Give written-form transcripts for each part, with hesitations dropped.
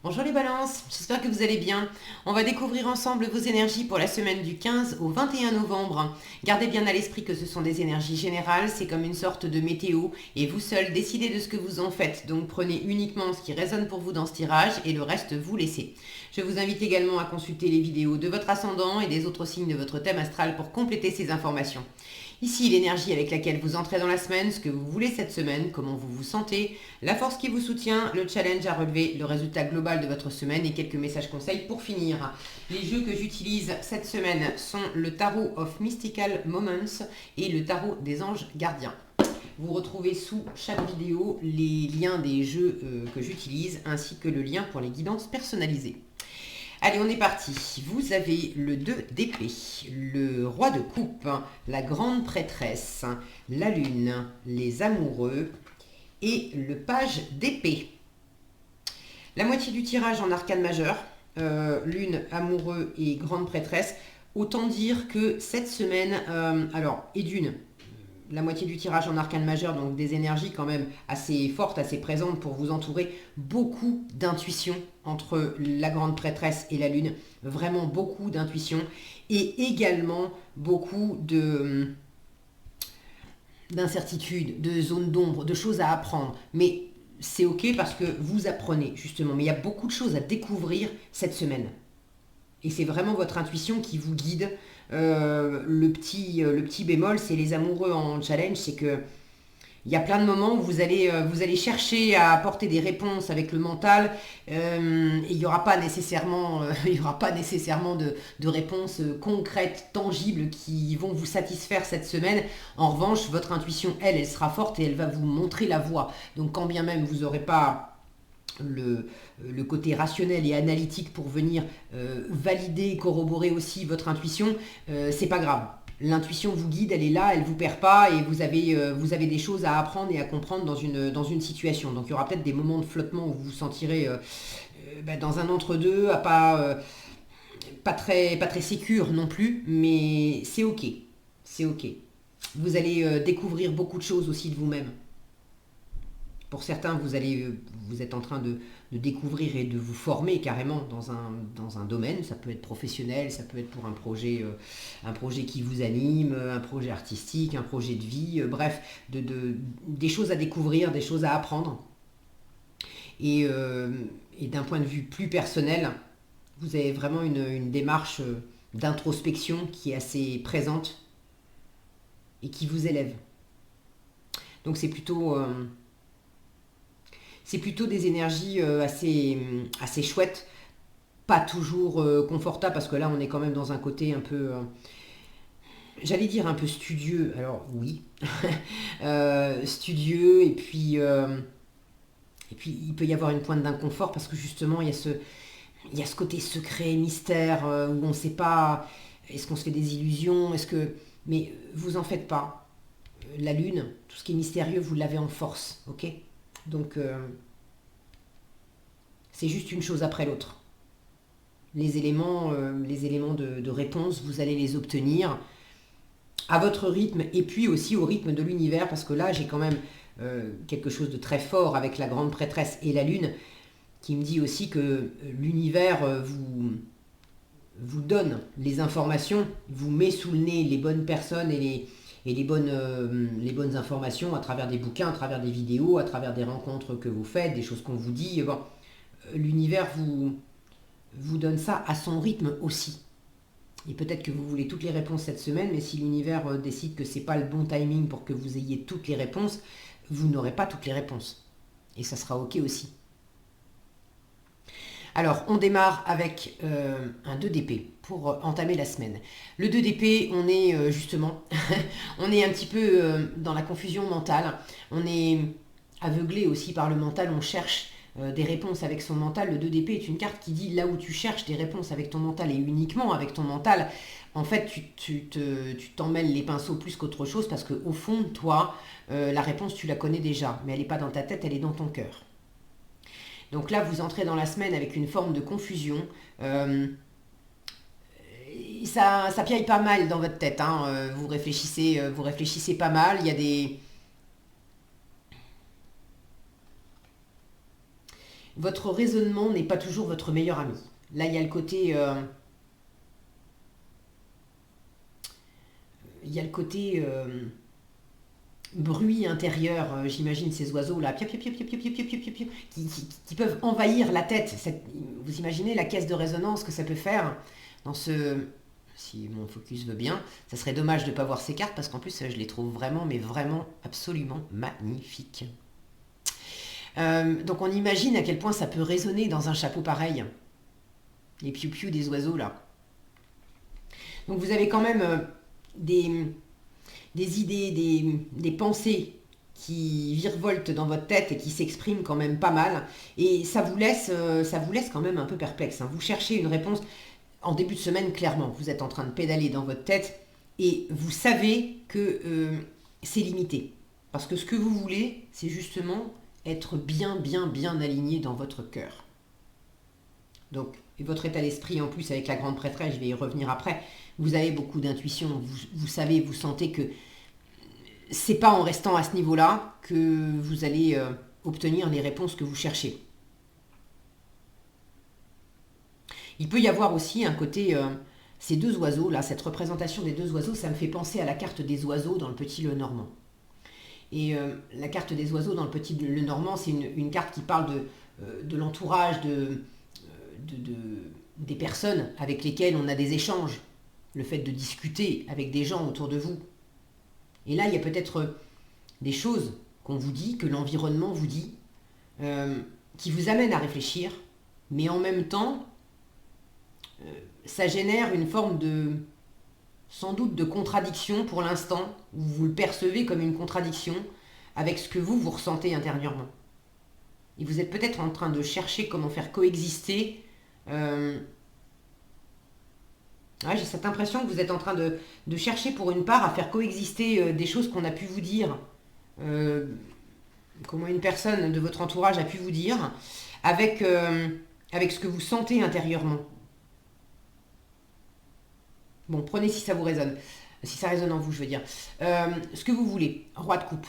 Bonjour les balances, j'espère que vous allez bien. On va découvrir ensemble vos énergies pour la semaine du 15 au 21 novembre. Gardez bien à l'esprit que ce sont des énergies générales, c'est comme une sorte de météo et vous seul décidez de ce que vous en faites. Donc prenez uniquement ce qui résonne pour vous dans ce tirage et le reste vous laissez. Je vous invite également à consulter les vidéos de votre ascendant et des autres signes de votre thème astral pour compléter ces informations. Ici, l'énergie avec laquelle vous entrez dans la semaine, ce que vous voulez cette semaine, comment vous vous sentez, la force qui vous soutient, le challenge à relever, le résultat global de votre semaine et quelques messages conseils pour finir. Les jeux que j'utilise cette semaine sont le Tarot of Mystical Moments et le Tarot des Anges Gardiens. Vous retrouvez sous chaque vidéo les liens des jeux que j'utilise ainsi que le lien pour les guidances personnalisées. Allez, on est parti. Vous avez le 2 d'épée, le roi de coupe, la grande prêtresse, la lune, les amoureux et le page d'épée. La moitié du tirage en arcane majeur, lune, amoureux et grande prêtresse. Autant dire que cette semaine, et d'une, la moitié du tirage en arcane majeur, donc des énergies quand même assez fortes, assez présentes pour vous entourer, beaucoup d'intuition entre la grande prêtresse et la lune, vraiment beaucoup d'intuition, et également beaucoup d'incertitudes, de zones d'ombre, de choses à apprendre. Mais c'est ok parce que vous apprenez justement, mais il y a beaucoup de choses à découvrir cette semaine. Et c'est vraiment votre intuition qui vous guide. Le petit bémol, c'est les amoureux en challenge, c'est que il y a plein de moments où vous allez chercher à apporter des réponses avec le mental et il n'y aura pas nécessairement, il y aura pas nécessairement de réponses concrètes, tangibles qui vont vous satisfaire cette semaine. En revanche, votre intuition, elle sera forte et elle va vous montrer la voie. Donc quand bien même vous n'aurez pas le côté rationnel et analytique pour venir valider, corroborer aussi votre intuition, c'est pas grave. L'intuition vous guide, elle est là, elle vous perd pas et vous avez des choses à apprendre et à comprendre dans une situation. Donc il y aura peut-être des moments de flottement où vous vous sentirez dans un entre-deux, pas très sécure non plus, mais c'est ok. C'est ok. Vous allez découvrir beaucoup de choses aussi de vous-même. Pour certains, vous êtes en train de découvrir et de vous former carrément dans un domaine. Ça peut être professionnel, ça peut être pour un projet qui vous anime, un projet artistique, un projet de vie, bref, des choses à découvrir, des choses à apprendre. Et d'un point de vue plus personnel, vous avez vraiment une démarche d'introspection qui est assez présente et qui vous élève. Donc c'est plutôt des énergies assez chouettes, pas toujours confortables, parce que là on est quand même dans un côté un peu, j'allais dire un peu studieux, alors oui, studieux, et puis il peut y avoir une pointe d'inconfort, parce que justement il y a ce côté secret, mystère, où on ne sait pas, est-ce qu'on se fait des illusions, mais vous en faites pas. La lune, tout ce qui est mystérieux, vous l'avez en force, ok. Donc, c'est juste une chose après l'autre. Les éléments de réponse, vous allez les obtenir à votre rythme et puis aussi au rythme de l'univers, parce que là, j'ai quand même quelque chose de très fort avec la grande prêtresse et la lune, qui me dit aussi que l'univers vous donne les informations, vous met sous le nez les bonnes personnes et les bonnes informations à travers des bouquins, à travers des vidéos, à travers des rencontres que vous faites, des choses qu'on vous dit. Bon, l'univers vous donne ça à son rythme aussi. Et peut-être que vous voulez toutes les réponses cette semaine, mais si l'univers décide que c'est pas le bon timing pour que vous ayez toutes les réponses, vous n'aurez pas toutes les réponses. Et ça sera ok aussi. Alors, on démarre avec un 2 d'épée pour entamer la semaine. Le 2 d'épée, on est justement, on est un petit peu dans la confusion mentale. On est aveuglé aussi par le mental, on cherche des réponses avec son mental. Le 2 d'épée est une carte qui dit là où tu cherches des réponses avec ton mental et uniquement avec ton mental, en fait, tu t'en mêles les pinceaux plus qu'autre chose parce qu'au fond de toi, la réponse, tu la connais déjà, mais elle n'est pas dans ta tête, elle est dans ton cœur. Donc là, vous entrez dans la semaine avec une forme de confusion. Ça piaille pas mal dans votre tête. Hein. Vous réfléchissez pas mal. votre raisonnement n'est pas toujours votre meilleur ami. Là, il y a le côté... il y a le côté bruit intérieur, j'imagine ces oiseaux-là, qui peuvent envahir la tête. Vous imaginez la caisse de résonance que ça peut faire dans ce... Si mon focus veut bien, ça serait dommage de ne pas voir ces cartes parce qu'en plus, je les trouve vraiment, mais vraiment, absolument magnifiques. Donc on imagine à quel point ça peut résonner dans un chapeau pareil. Les piou-piou des oiseaux, là. Donc vous avez quand même des idées, des pensées qui virevoltent dans votre tête et qui s'expriment quand même pas mal. Et ça vous laisse quand même un peu perplexe. Hein. Vous cherchez une réponse en début de semaine, clairement. Vous êtes en train de pédaler dans votre tête et vous savez que c'est limité. Parce que ce que vous voulez, c'est justement être bien aligné dans votre cœur. Donc, et votre état d'esprit en plus avec la grande prêtresse, je vais y revenir après, vous avez beaucoup d'intuition, vous savez, vous sentez que c'est pas en restant à ce niveau-là que vous allez obtenir les réponses que vous cherchez. Il peut y avoir aussi un côté, ces deux oiseaux, là, cette représentation des deux oiseaux, ça me fait penser à la carte des oiseaux dans le Petit Lenormand. Et la carte des oiseaux dans le Petit Lenormand, c'est une carte qui parle de l'entourage, des personnes avec lesquelles on a des échanges, le fait de discuter avec des gens autour de vous. Et là, il y a peut-être des choses qu'on vous dit, que l'environnement vous dit, qui vous amènent à réfléchir, mais en même temps, ça génère une forme sans doute de contradiction pour l'instant, où vous le percevez comme une contradiction avec ce que vous ressentez intérieurement. Et vous êtes peut-être en train de chercher comment faire coexister. J'ai cette impression que vous êtes en train de chercher pour une part à faire coexister des choses qu'on a pu vous dire, comment une personne de votre entourage a pu vous dire, avec ce que vous sentez intérieurement. Bon, prenez si ça vous résonne, si ça résonne en vous, je veux dire. Ce que vous voulez, roi de coupe.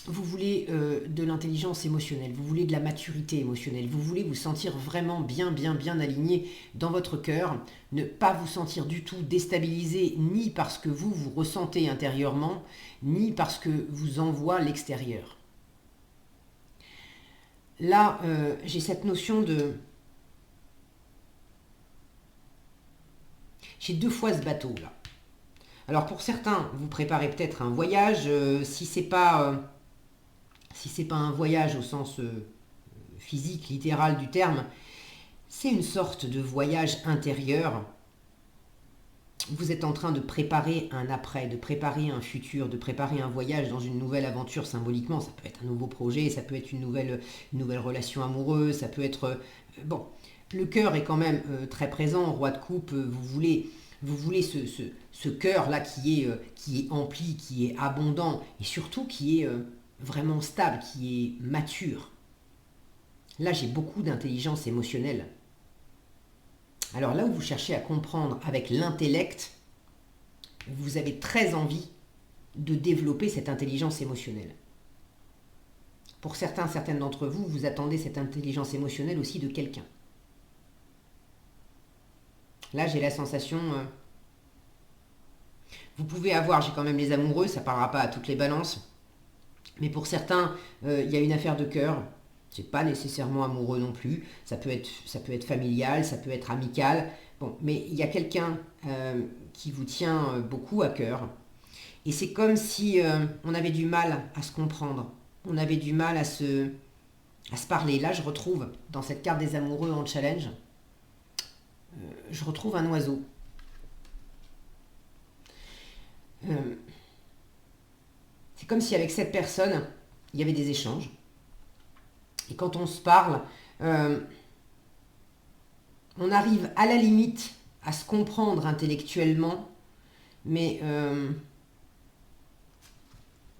Vous voulez de l'intelligence émotionnelle, vous voulez de la maturité émotionnelle, vous voulez vous sentir vraiment bien aligné dans votre cœur, ne pas vous sentir du tout déstabilisé, ni parce que vous ressentez intérieurement, ni parce que vous envoie l'extérieur. Là, j'ai cette notion de... J'ai deux fois ce bateau, là. Alors, pour certains, vous préparez peut-être un voyage, si c'est pas un voyage au sens physique, littéral du terme, c'est une sorte de voyage intérieur. Vous êtes en train de préparer un après, de préparer un futur, de préparer un voyage dans une nouvelle aventure symboliquement. Ça peut être un nouveau projet, ça peut être une nouvelle relation amoureuse, ça peut être... bon, le cœur est quand même très présent, roi de coupe, vous voulez ce cœur-là qui est empli, qui est abondant, et surtout qui est... vraiment stable, qui est mature. Là, j'ai beaucoup d'intelligence émotionnelle. Alors là où vous cherchez à comprendre avec l'intellect, vous avez très envie de développer cette intelligence émotionnelle. Pour certaines d'entre vous, vous attendez cette intelligence émotionnelle aussi de quelqu'un. Là, j'ai la sensation... vous pouvez avoir, j'ai quand même les amoureux, ça ne parlera pas à toutes les balances, mais pour certains, il y a une affaire de cœur. C'est pas nécessairement amoureux non plus. Ça peut être familial, ça peut être amical. Bon, mais il y a quelqu'un qui vous tient beaucoup à cœur. Et c'est comme si on avait du mal à se comprendre. On avait du mal à se parler. Là, je retrouve, dans cette carte des amoureux en challenge, je retrouve un oiseau. C'est comme si avec cette personne, il y avait des échanges. Et quand on se parle, on arrive à la limite à se comprendre intellectuellement, mais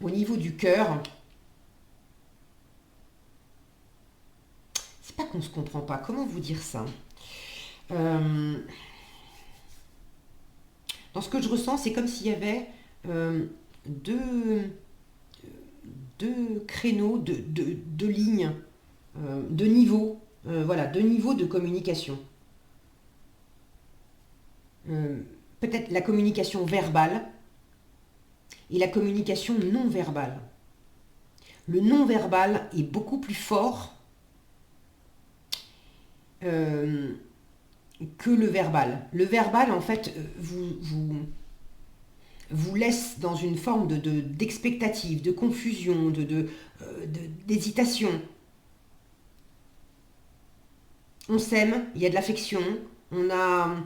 au niveau du cœur, c'est pas qu'on se comprend pas. Comment vous dire ça ? Dans ce que je ressens, c'est comme s'il y avait deux créneaux, deux lignes deux niveaux, voilà, deux niveaux de communication. Peut-être la communication verbale et la communication non verbale. Le non verbal est beaucoup plus fort que le verbal. Le verbal, en fait, vous laisse dans une forme d'expectative, de confusion, d'hésitation. On s'aime, il y a de l'affection, on a,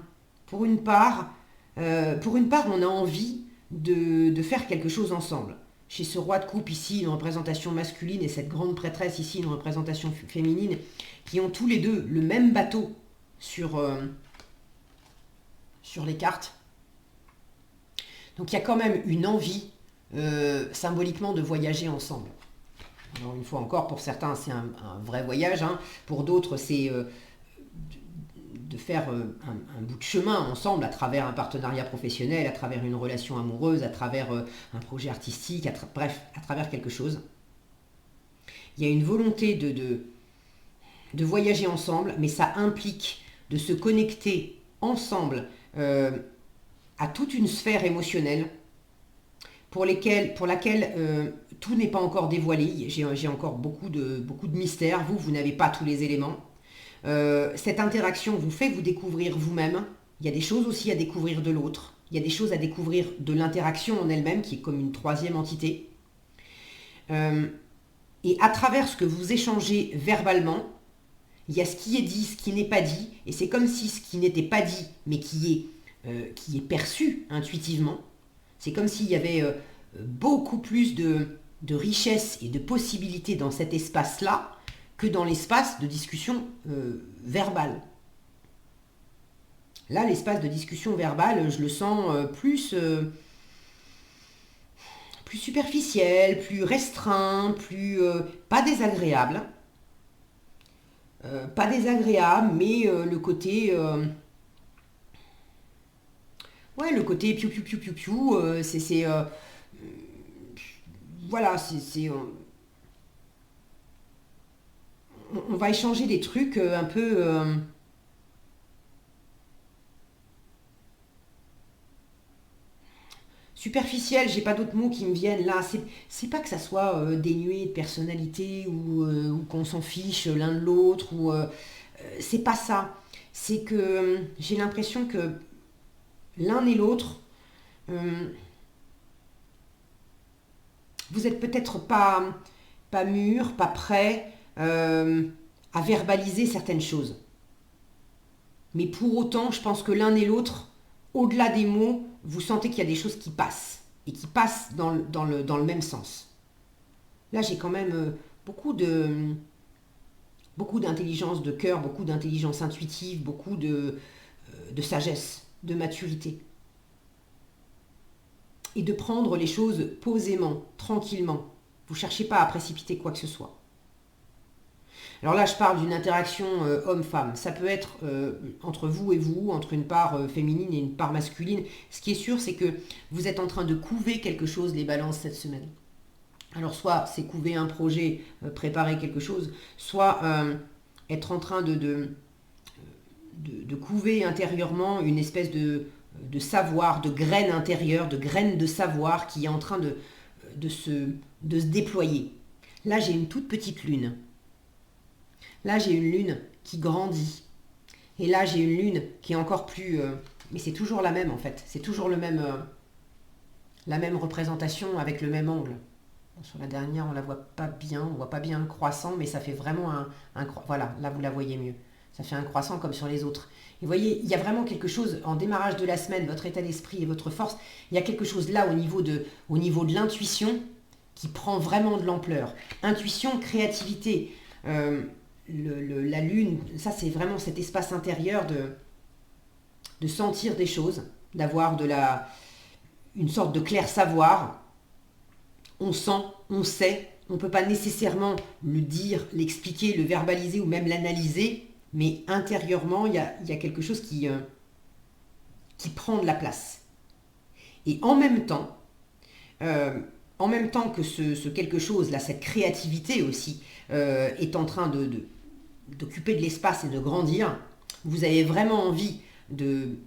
pour une part, on a envie de faire quelque chose ensemble. Chez ce roi de coupe ici, une représentation masculine, et cette grande prêtresse ici, une représentation féminine, qui ont tous les deux le même bateau sur les cartes. Donc il y a quand même une envie, symboliquement, de voyager ensemble. Alors une fois encore, pour certains, c'est un vrai voyage, hein. Pour d'autres, c'est de faire un bout de chemin ensemble à travers un partenariat professionnel, à travers une relation amoureuse, à travers un projet artistique, bref, à travers quelque chose. Il y a une volonté de voyager ensemble, mais ça implique de se connecter ensemble à toute une sphère émotionnelle pour laquelle tout n'est pas encore dévoilé. J'ai encore beaucoup de mystères. Vous n'avez pas tous les éléments. Cette interaction vous fait vous découvrir vous-même. Il y a des choses aussi à découvrir de l'autre. Il y a des choses à découvrir de l'interaction en elle-même, qui est comme une troisième entité. Et à travers ce que vous échangez verbalement, il y a ce qui est dit, ce qui n'est pas dit, et c'est comme si ce qui n'était pas dit, mais qui est perçu intuitivement, c'est comme s'il y avait beaucoup plus de richesse et de possibilités dans cet espace-là que dans l'espace de discussion verbale. Là, l'espace de discussion verbale, je le sens plus superficiel, plus restreint, pas désagréable. Pas désagréable, mais le côté... le côté piou piou piou piou piou, voilà, on va échanger des trucs un peu... superficiel, j'ai pas d'autres mots qui me viennent là. C'est pas que ça soit dénué de personnalité ou qu'on s'en fiche l'un de l'autre, c'est pas ça. C'est que j'ai l'impression que l'un et l'autre, vous êtes peut-être pas mûrs, pas prêts à verbaliser certaines choses. Mais pour autant, je pense que l'un et l'autre, au-delà des mots, vous sentez qu'il y a des choses qui passent, et qui passent dans le même sens. Là, j'ai quand même beaucoup d'intelligence de cœur, beaucoup d'intelligence intuitive, beaucoup de sagesse, de maturité. Et de prendre les choses posément, tranquillement. Vous ne cherchez pas à précipiter quoi que ce soit. Alors là, je parle d'une interaction homme-femme. Ça peut être entre vous et vous, entre une part féminine et une part masculine. Ce qui est sûr, c'est que vous êtes en train de couver quelque chose, les balances, cette semaine. Alors soit c'est couver un projet, préparer quelque chose, soit être en train de couver intérieurement une espèce de savoir, de graine intérieure, de graine de savoir qui est en train de se déployer. Là, j'ai une toute petite lune. Là, j'ai une lune qui grandit. Et là, j'ai une lune qui est encore plus... mais c'est toujours la même, en fait. C'est toujours la même représentation avec le même angle. Bon, sur la dernière, on la voit pas bien. On voit pas bien le croissant, mais ça fait vraiment voilà, là, vous la voyez mieux. Ça fait un croissant comme sur les autres. Et vous voyez, il y a vraiment quelque chose, en démarrage de la semaine, votre état d'esprit et votre force, il y a quelque chose là au niveau de l'intuition qui prend vraiment de l'ampleur. Intuition, créativité... la lune, ça c'est vraiment cet espace intérieur de sentir des choses, d'avoir une sorte de clair savoir. On sent, on sait, on ne peut pas nécessairement le dire, l'expliquer, le verbaliser ou même l'analyser, mais intérieurement il y a quelque chose qui prend de la place. Et en même temps, en même temps que ce quelque chose, là, cette créativité aussi, est en train d'occuper de l'espace et de grandir, vous avez vraiment envie de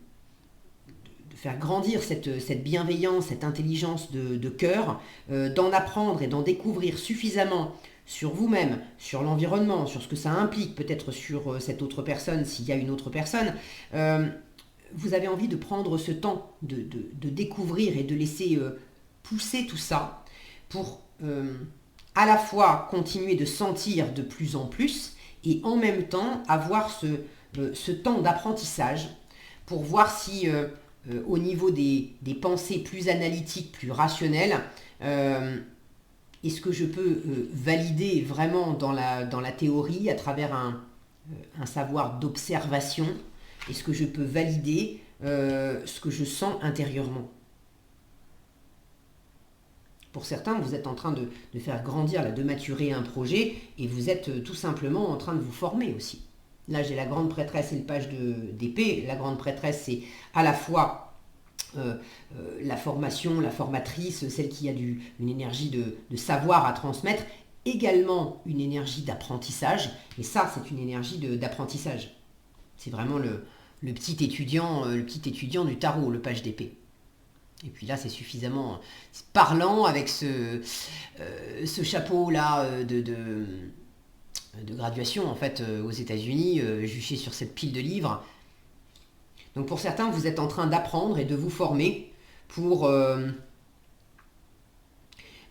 faire grandir cette bienveillance, cette intelligence de cœur, d'en apprendre et d'en découvrir suffisamment sur vous-même, sur l'environnement, sur ce que ça implique, peut-être sur cette autre personne, s'il y a une autre personne. Vous avez envie de prendre ce temps de découvrir et de laisser pousser tout ça pour à la fois continuer de sentir de plus en plus et en même temps avoir ce temps d'apprentissage pour voir si au niveau des pensées plus analytiques, plus rationnelles, est-ce que je peux valider vraiment dans la théorie à travers un savoir d'observation? Est-ce que je peux valider ce que je sens intérieurement? Pour certains, vous êtes en train de faire grandir, de maturer un projet et vous êtes tout simplement en train de vous former aussi. Là, j'ai la grande prêtresse et le page d'épée. La grande prêtresse, c'est à la fois la formation, la formatrice, celle qui a une énergie de savoir à transmettre, également une énergie d'apprentissage. Et ça, c'est une énergie d'apprentissage. C'est vraiment le petit étudiant du tarot, le page d'épée. Et puis là, c'est suffisamment parlant avec ce chapeau-là de graduation, en fait, aux États-Unis, juché sur cette pile de livres. Donc pour certains, vous êtes en train d'apprendre et de vous former pour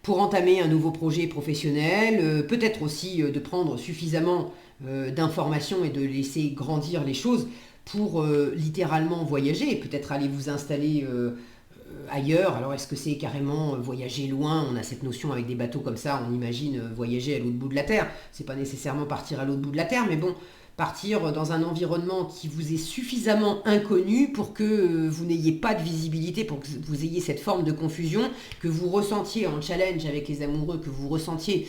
entamer un nouveau projet professionnel, peut-être aussi de prendre suffisamment d'informations et de laisser grandir les choses pour littéralement voyager, peut-être aller vous installer ailleurs. Alors est-ce que c'est carrément voyager loin? On a cette notion avec des bateaux comme ça, on imagine voyager à l'autre bout de la Terre. C'est pas nécessairement partir à l'autre bout de la Terre, mais bon, partir dans un environnement qui vous est suffisamment inconnu pour que vous n'ayez pas de visibilité, pour que vous ayez cette forme de confusion, que vous ressentiez en challenge avec les amoureux, que vous ressentiez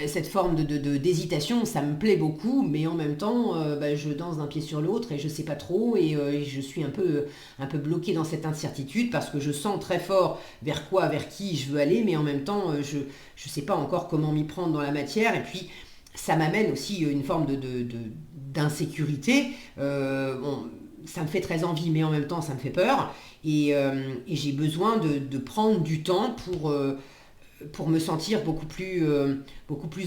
cette forme d'hésitation. Ça me plaît beaucoup, mais en même temps, je danse d'un pied sur l'autre et je sais pas trop, et je suis un peu bloqué dans cette incertitude parce que je sens très fort vers qui je veux aller, mais en même temps, je sais pas encore comment m'y prendre dans la matière, et puis ça m'amène aussi une forme d'insécurité. Ça me fait très envie, mais en même temps, ça me fait peur. Et j'ai besoin de prendre du temps pour me sentir beaucoup plus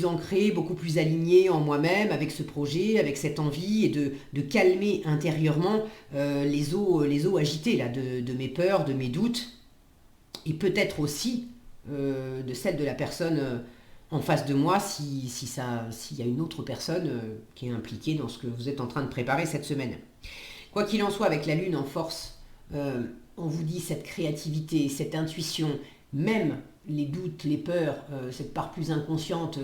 ancré, beaucoup plus aligné en moi-même, avec ce projet, avec cette envie, et de calmer intérieurement les eaux agitées là, de mes peurs, de mes doutes, et peut-être aussi de celles de la personne en face de moi, s'il y a une autre personne qui est impliquée dans ce que vous êtes en train de préparer cette semaine. Quoi qu'il en soit, avec la Lune en force, on vous dit cette créativité, cette intuition, même les doutes, les peurs, cette part plus inconsciente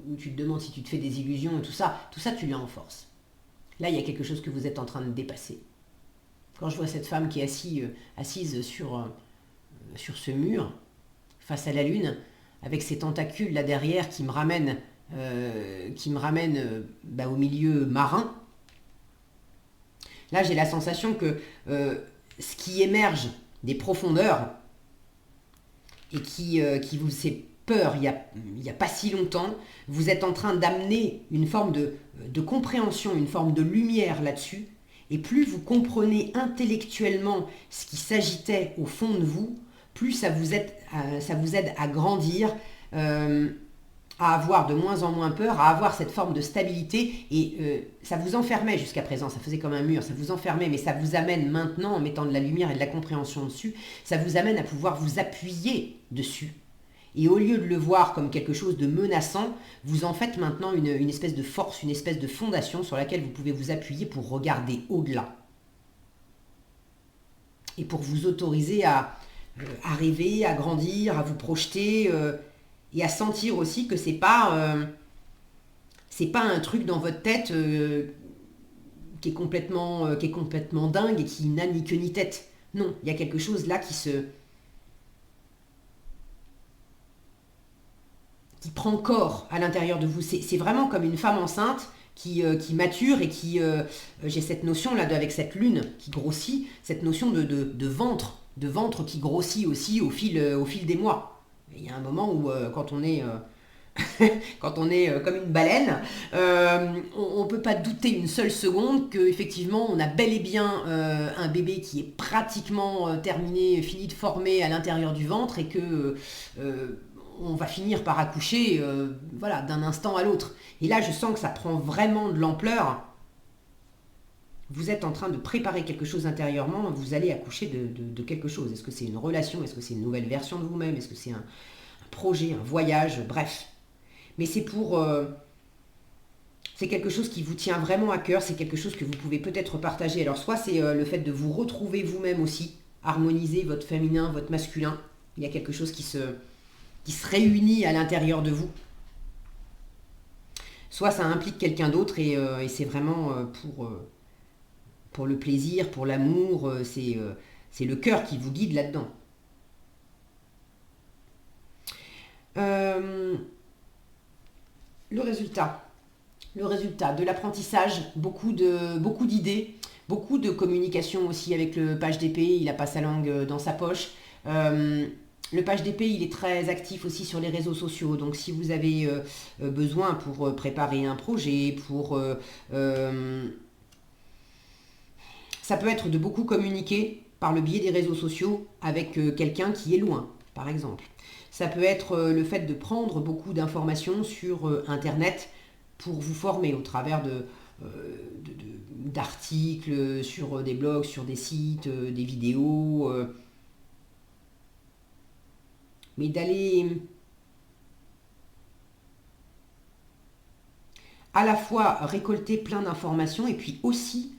où tu te demandes si tu te fais des illusions et tout ça tu l'as en force. Là, il y a quelque chose que vous êtes en train de dépasser. Quand je vois cette femme qui est assise sur ce mur, face à la Lune, avec ces tentacules là derrière qui me ramènent au milieu marin. Là, j'ai la sensation que ce qui émerge des profondeurs et qui vous fait peur il y a pas si longtemps, vous êtes en train d'amener une forme de compréhension, une forme de lumière là-dessus. Et plus vous comprenez intellectuellement ce qui s'agitait au fond de vous, plus ça vous aide à grandir, à avoir de moins en moins peur, à avoir cette forme de stabilité. Et ça vous enfermait jusqu'à présent, ça faisait comme un mur, ça vous enfermait, mais ça vous amène maintenant, en mettant de la lumière et de la compréhension dessus, ça vous amène à pouvoir vous appuyer dessus. Et au lieu de le voir comme quelque chose de menaçant, vous en faites maintenant une espèce de force, une espèce de fondation sur laquelle vous pouvez vous appuyer pour regarder au-delà. Et pour vous autoriser à rêver, à grandir, à vous projeter, et à sentir aussi que c'est pas un truc dans votre tête qui est complètement dingue et qui n'a ni queue ni tête. Non, il y a quelque chose là qui prend corps à l'intérieur de vous. C'est vraiment comme une femme enceinte qui mature et qui... j'ai cette notion là, avec cette lune qui grossit, cette notion de ventre qui grossit aussi au fil des mois. Il y a un moment où quand on est quand on est comme une baleine, on ne peut pas douter une seule seconde qu'effectivement on a bel et bien un bébé qui est pratiquement terminé, fini de former à l'intérieur du ventre et que on va finir par accoucher voilà, d'un instant à l'autre. Et là je sens que ça prend vraiment de l'ampleur. Vous êtes en train de préparer quelque chose intérieurement, vous allez accoucher de quelque chose. Est-ce que c'est une relation? Est-ce que c'est une nouvelle version de vous-même? Est-ce que c'est un projet, un voyage? Bref. Mais c'est c'est quelque chose qui vous tient vraiment à cœur, c'est quelque chose que vous pouvez peut-être partager. Alors soit c'est le fait de vous retrouver vous-même aussi, harmoniser votre féminin, votre masculin. Il y a quelque chose qui se réunit à l'intérieur de vous. Soit ça implique quelqu'un d'autre et c'est vraiment pour le plaisir, pour l'amour, c'est le cœur qui vous guide là-dedans. Le résultat de l'apprentissage, beaucoup d'idées, beaucoup de communication aussi avec le page d'épée, il n'a pas sa langue dans sa poche. Le page d'épée, il est très actif aussi sur les réseaux sociaux, donc si vous avez besoin pour préparer un projet, ça peut être de beaucoup communiquer par le biais des réseaux sociaux avec quelqu'un qui est loin, par exemple. Ça peut être le fait de prendre beaucoup d'informations sur Internet pour vous former au travers d'articles, sur des blogs, sur des sites, des vidéos. Mais d'aller à la fois récolter plein d'informations et puis aussi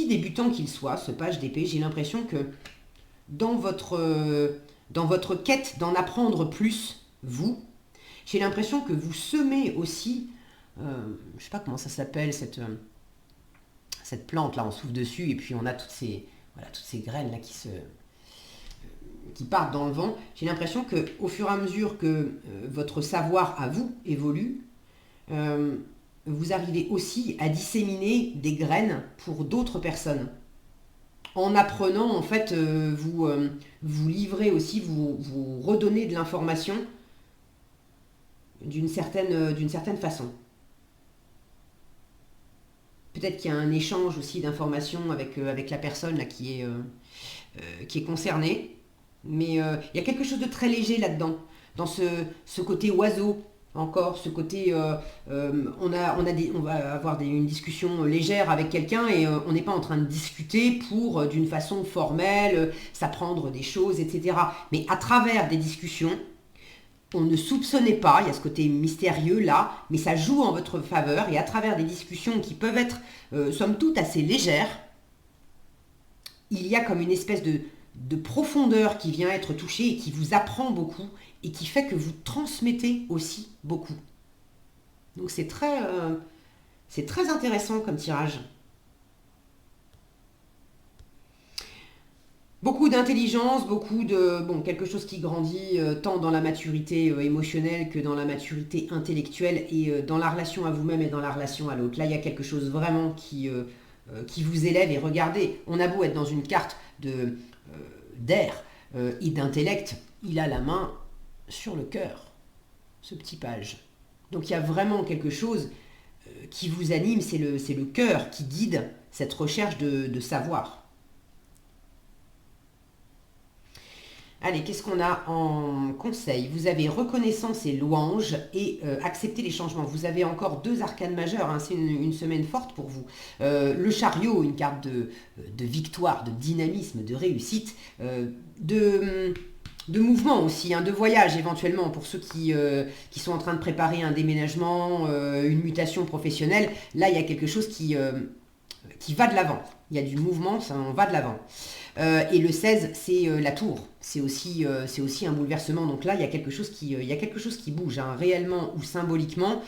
débutant qu'il soit, ce page d'épée, j'ai l'impression que dans votre quête d'en apprendre plus, vous, j'ai l'impression que vous semez aussi, je ne sais pas comment ça s'appelle, cette plante là, on souffle dessus et puis on a toutes ces graines là qui partent dans le vent. J'ai l'impression que au fur et à mesure que votre savoir à vous évolue, vous arrivez aussi à disséminer des graines pour d'autres personnes. En apprenant, en fait, vous livrez aussi, vous redonnez de l'information d'une certaine façon. Peut-être qu'il y a un échange aussi d'informations avec la personne là, qui est concernée. Mais il y a quelque chose de très léger là-dedans, dans ce côté oiseau, encore, ce côté, on va avoir une discussion légère avec quelqu'un et on n'est pas en train de discuter pour, d'une façon formelle, s'apprendre des choses, etc. Mais à travers des discussions, on ne soupçonnait pas, il y a ce côté mystérieux là, mais ça joue en votre faveur et à travers des discussions qui peuvent être, somme toute, assez légères, il y a comme une espèce de profondeur qui vient être touchée et qui vous apprend beaucoup et qui fait que vous transmettez aussi beaucoup. Donc c'est très intéressant comme tirage. Beaucoup d'intelligence, quelque chose qui grandit tant dans la maturité émotionnelle que dans la maturité intellectuelle et dans la relation à vous-même et dans la relation à l'autre. Là, il y a quelque chose vraiment qui vous élève et regardez, on a beau être dans une carte d'air et d'intellect, il a la main sur le cœur, ce petit page. Donc il y a vraiment quelque chose qui vous anime, c'est le cœur qui guide cette recherche de savoir. Allez, qu'est-ce qu'on a en conseil? Vous avez reconnaissance et louange et accepter les changements. Vous avez encore 2 arcanes majeures, hein, c'est une semaine forte pour vous. Le chariot, une carte de victoire, de dynamisme, de réussite, de mouvement aussi, hein, de voyage éventuellement pour ceux qui sont en train de préparer un déménagement, une mutation professionnelle. Là, il y a quelque chose qui va de l'avant. Il y a du mouvement, on va de l'avant. Et le 16, c'est la tour. C'est aussi un bouleversement. Donc là, il y a quelque chose qui bouge, hein, réellement ou symboliquement.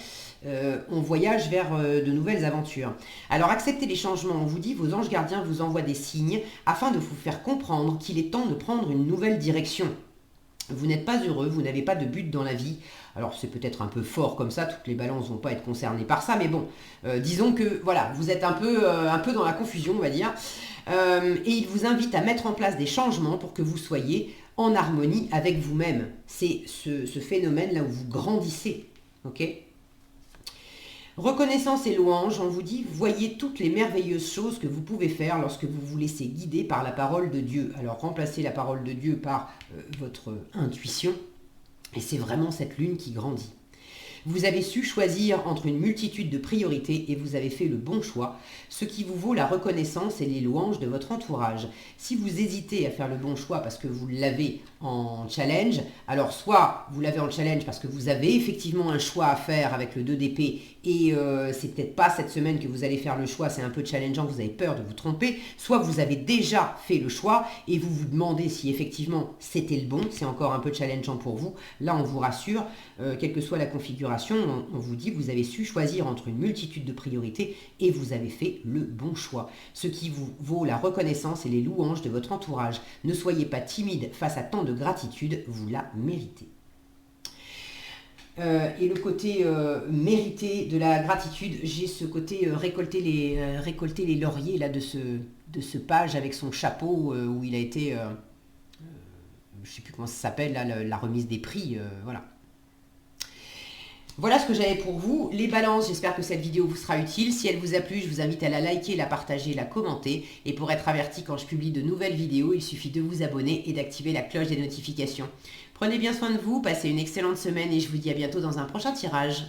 On voyage vers de nouvelles aventures. Alors acceptez les changements, on vous dit, vos anges gardiens vous envoient des signes afin de vous faire comprendre qu'il est temps de prendre une nouvelle direction. Vous n'êtes pas heureux, vous n'avez pas de but dans la vie. Alors c'est peut-être un peu fort comme ça, toutes les balances ne vont pas être concernées par ça, mais bon, disons que voilà, vous êtes un peu dans la confusion, on va dire. Et il vous invite à mettre en place des changements pour que vous soyez en harmonie avec vous-même. C'est ce phénomène-là où vous grandissez. Ok ? Reconnaissance et louange, on vous dit, voyez toutes les merveilleuses choses que vous pouvez faire lorsque vous vous laissez guider par la parole de Dieu. Alors remplacez la parole de Dieu par votre intuition, et c'est vraiment cette lune qui grandit. Vous avez su choisir entre une multitude de priorités et vous avez fait le bon choix, ce qui vous vaut la reconnaissance et les louanges de votre entourage. Si vous hésitez à faire le bon choix parce que vous l'avez en challenge, alors soit vous l'avez en challenge parce que vous avez effectivement un choix à faire avec le 2 d'épée et c'est peut-être pas cette semaine que vous allez faire le choix, c'est un peu challengeant, vous avez peur de vous tromper, soit vous avez déjà fait le choix et vous vous demandez si effectivement c'était le bon, c'est encore un peu challengeant pour vous. Là on vous rassure, quelle que soit la configuration, on vous dit vous avez su choisir entre une multitude de priorités et vous avez fait le bon choix, ce qui vous vaut la reconnaissance et les louanges de votre entourage. Ne soyez pas timide face à tant de gratitude, vous la méritez. Et le côté mérité de la gratitude, j'ai ce côté récolter les lauriers là, de ce page avec son chapeau où il a été, je ne sais plus comment ça s'appelle, là, la remise des prix, voilà. Voilà ce que j'avais pour vous. Les balances, j'espère que cette vidéo vous sera utile. Si elle vous a plu, je vous invite à la liker, la partager, la commenter. Et pour être averti quand je publie de nouvelles vidéos, il suffit de vous abonner et d'activer la cloche des notifications. Prenez bien soin de vous, passez une excellente semaine et je vous dis à bientôt dans un prochain tirage.